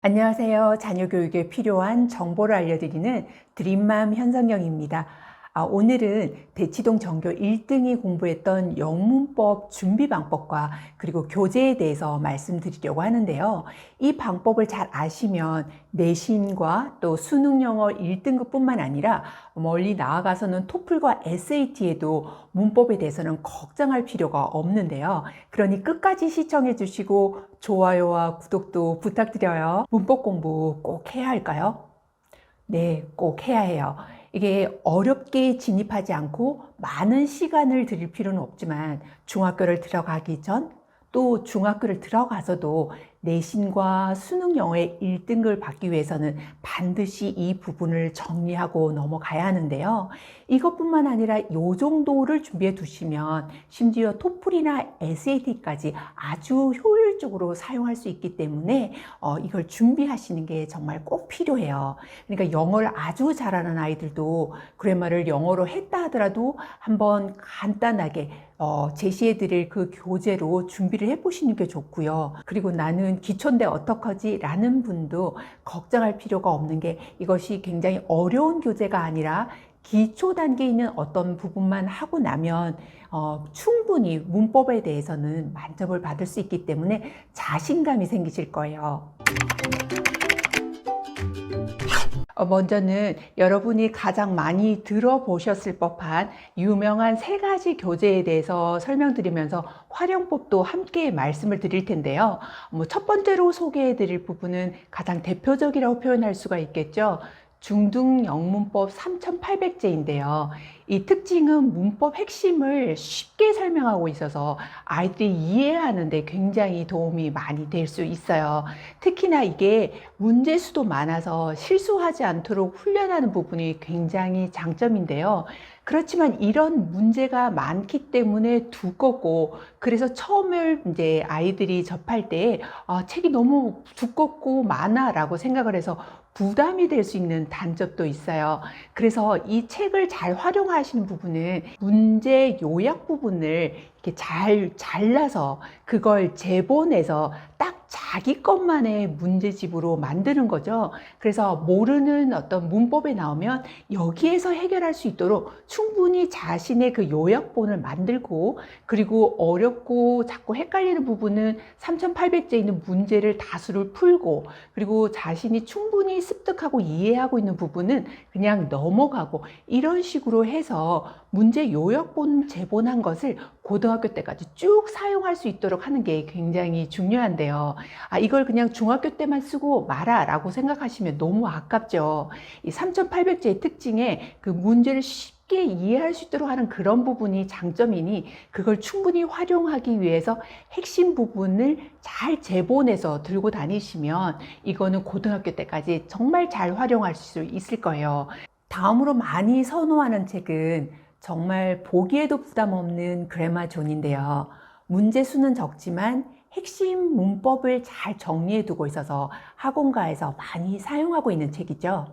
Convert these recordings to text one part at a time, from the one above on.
안녕하세요. 자녀 교육에 필요한 정보를 알려드리는 드림맘 현성영입니다. 오늘은 대치동 전교 1등이 공부했던 영문법 준비 방법과 그리고 교재에 대해서 말씀드리려고 하는데요. 이 방법을 잘 아시면 내신과 또 수능 영어 1등급뿐만 아니라 멀리 나아가서는 토플과 SAT에도 문법에 대해서는 걱정할 필요가 없는데요. 그러니 끝까지 시청해 주시고 좋아요와 구독도 부탁드려요. 문법 공부 꼭 해야 할까요? 네, 꼭 해야 해요. 이게 어렵게 진입하지 않고 많은 시간을 들일 필요는 없지만 중학교를 들어가기 전 또 중학교를 들어가서도 내신과 수능 영어의 1등급을 받기 위해서는 반드시 이 부분을 정리하고 넘어가야 하는데요. 이것뿐만 아니라 이 정도를 준비해 두시면 심지어 토플이나 SAT까지 아주 효율적으로 사용할 수 있기 때문에 이걸 준비하시는 게 정말 꼭 필요해요. 그러니까 영어를 아주 잘하는 아이들도 그래마를 영어로 했다 하더라도 한번 간단하게 제시해 드릴 그 교재로 준비를 해 보시는 게 좋고요. 그리고 나는 기초인데 어떡하지? 라는 분도 걱정할 필요가 없는 게 이것이 굉장히 어려운 교재가 아니라 기초 단계에 있는 어떤 부분만 하고 나면 충분히 문법에 대해서는 만점을 받을 수 있기 때문에 자신감이 생기실 거예요. 먼저는 여러분이 가장 많이 들어보셨을 법한 유명한 3가지 교재에 대해서 설명드리면서 활용법도 함께 말씀을 드릴 텐데요. 첫 번째로 소개해 드릴 부분은 가장 대표적이라고 표현할 수가 있겠죠. 중등 영문법 3800제인데요. 이 특징은 문법 핵심을 쉽게 설명하고 있어서 아이들이 이해하는 데 굉장히 도움이 많이 될 수 있어요. 특히나 이게 문제수도 많아서 실수하지 않도록 훈련하는 부분이 굉장히 장점인데요. 그렇지만 이런 문제가 많기 때문에 두껍고, 그래서 처음에 이제 아이들이 접할 때 책이 너무 두껍고 많아라고 생각을 해서 부담이 될 수 있는 단점도 있어요. 그래서 이 책을 잘 활용하시는 부분은 문제 요약 부분을 이렇게 잘 잘라서 그걸 제본해서 딱 자기 것만의 문제집으로 만드는 거죠. 그래서 모르는 어떤 문법에 나오면 여기에서 해결할 수 있도록 충분히 자신의 그 요약본을 만들고, 그리고 어렵고 자꾸 헷갈리는 부분은 3800제 있는 문제를 다수를 풀고, 그리고 자신이 충분히 습득하고 이해하고 있는 부분은 그냥 넘어가고, 이런 식으로 해서 문제 요약본 제본한 것을 고등학교 때까지 쭉 사용할 수 있도록 하는 게 굉장히 중요한데요. 이걸 그냥 중학교 때만 쓰고 마라 라고 생각하시면 너무 아깝죠. 이 3800제의 특징에 그 문제를 쉽게 이해할 수 있도록 하는 그런 부분이 장점이니, 그걸 충분히 활용하기 위해서 핵심 부분을 잘 제본해서 들고 다니시면 이거는 고등학교 때까지 정말 잘 활용할 수 있을 거예요. 다음으로 많이 선호하는 책은 정말 보기에도 부담 없는 그래마존인데요. 문제 수는 적지만 핵심 문법을 잘 정리해 두고 있어서 학원가에서 많이 사용하고 있는 책이죠.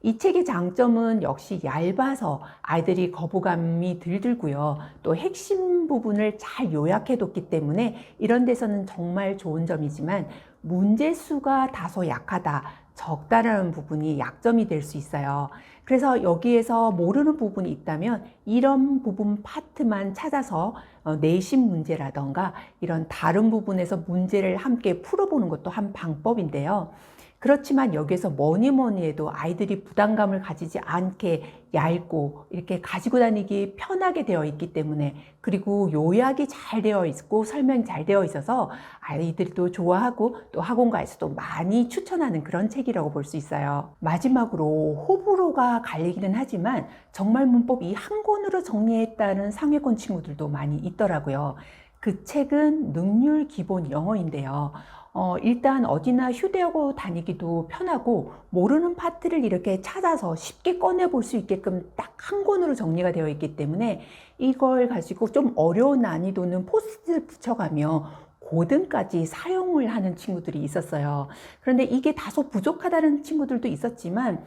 이 책의 장점은 역시 얇아서 아이들이 거부감이 덜 들고요. 또 핵심 부분을 잘 요약해 뒀기 때문에 이런 데서는 정말 좋은 점이지만, 문제수가 다소 약하다, 적다라는 부분이 약점이 될 수 있어요. 그래서 여기에서 모르는 부분이 있다면 이런 부분 파트만 찾아서 내신 문제라던가 이런 다른 부분에서 문제를 함께 풀어보는 것도 한 방법인데요. 그렇지만 여기에서 뭐니 해도 아이들이 부담감을 가지지 않게 얇고 이렇게 가지고 다니기 편하게 되어 있기 때문에, 그리고 요약이 잘 되어 있고 설명이 잘 되어 있어서 아이들도 좋아하고 또 학원가에서도 많이 추천하는 그런 책이라고 볼 수 있어요. 마지막으로 호불호가 갈리기는 하지만 정말 문법 이 한 권으로 정리했다는 상위권 친구들도 많이 있더라고요. 그 책은 능률 기본 영어인데요. 일단 어디나 휴대하고 다니기도 편하고, 모르는 파트를 이렇게 찾아서 쉽게 꺼내 볼 수 있게끔 딱 한 권으로 정리가 되어 있기 때문에 이걸 가지고 좀 어려운 난이도는 포스트잇을 붙여가며 고등까지 사용을 하는 친구들이 있었어요. 그런데 이게 다소 부족하다는 친구들도 있었지만,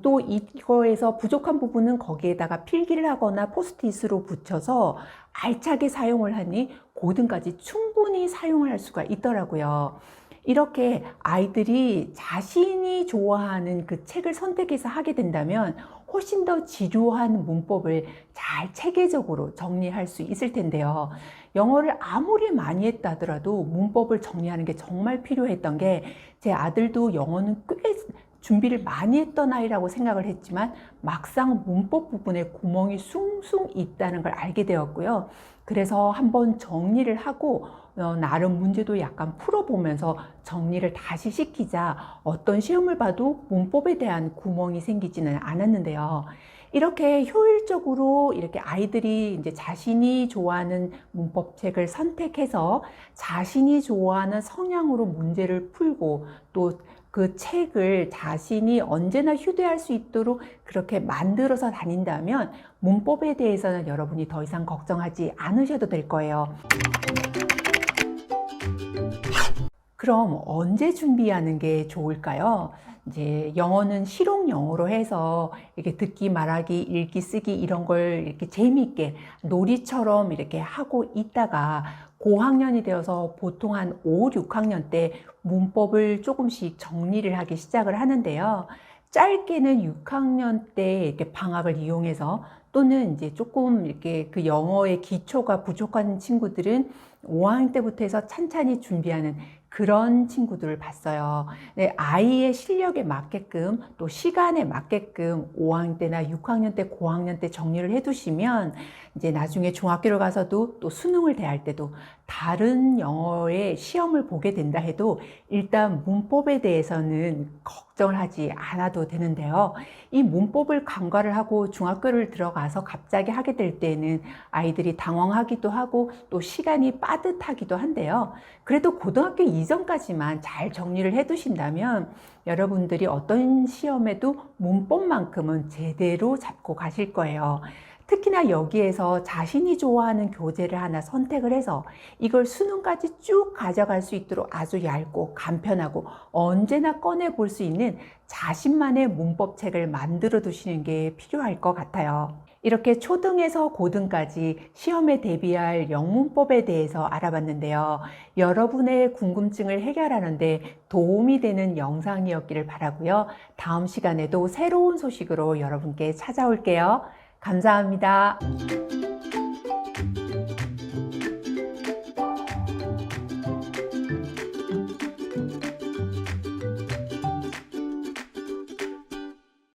또 이거에서 부족한 부분은 거기에다가 필기를 하거나 포스트잇으로 붙여서 알차게 사용을 하니 고등까지 충분히 사용을 할 수가 있더라고요. 이렇게 아이들이 자신이 좋아하는 그 책을 선택해서 하게 된다면 훨씬 더 지루한 문법을 잘 체계적으로 정리할 수 있을 텐데요. 영어를 아무리 많이 했다 하더라도 문법을 정리하는 게 정말 필요했던 게, 제 아들도 영어는 꽤 준비를 많이 했던 아이라고 생각을 했지만 막상 문법 부분에 구멍이 숭숭 있다는 걸 알게 되었고요. 그래서 한번 정리를 하고 나름 문제도 약간 풀어보면서 정리를 다시 시키자 어떤 시험을 봐도 문법에 대한 구멍이 생기지는 않았는데요. 이렇게 효율적으로 이렇게 아이들이 이제 자신이 좋아하는 문법책을 선택해서 자신이 좋아하는 성향으로 문제를 풀고, 또 그 책을 자신이 언제나 휴대할 수 있도록 그렇게 만들어서 다닌다면 문법에 대해서는 여러분이 더 이상 걱정하지 않으셔도 될 거예요. 그럼 언제 준비하는 게 좋을까요? 이제 영어는 실용 영어로 해서 이렇게 듣기, 말하기, 읽기, 쓰기 이런 걸 이렇게 재미있게 놀이처럼 이렇게 하고 있다가 고학년이 되어서 보통 한 5, 6학년 때 문법을 조금씩 정리를 하기 시작을 하는데요. 짧게는 6학년 때 이렇게 방학을 이용해서, 또는 이제 조금 이렇게 그 영어의 기초가 부족한 친구들은 5학년 때부터 해서 찬찬히 준비하는 그런 친구들을 봤어요. 네, 아이의 실력에 맞게끔 또 시간에 맞게끔 5학년 때나 6학년 때, 고학년 때 정리를 해두시면 이제 나중에 중학교를 가서도 또 수능을 대할 때도 다른 영어의 시험을 보게 된다 해도 일단 문법에 대해서는 걱정을 하지 않아도 되는데요. 이 문법을 간과를 하고 중학교를 들어가서 갑자기 하게 될 때는 아이들이 당황하기도 하고 또 시간이 빠듯하기도 한데요. 그래도 고등학교 이전까지만 잘 정리를 해 두신다면 여러분들이 어떤 시험에도 문법만큼은 제대로 잡고 가실 거예요. 특히나 여기에서 자신이 좋아하는 교재를 하나 선택을 해서 이걸 수능까지 쭉 가져갈 수 있도록 아주 얇고 간편하고 언제나 꺼내 볼 수 있는 자신만의 문법책을 만들어 두시는 게 필요할 것 같아요. 이렇게 초등에서 고등까지 시험에 대비할 영문법에 대해서 알아봤는데요. 여러분의 궁금증을 해결하는 데 도움이 되는 영상이었기를 바라고요. 다음 시간에도 새로운 소식으로 여러분께 찾아올게요. 감사합니다.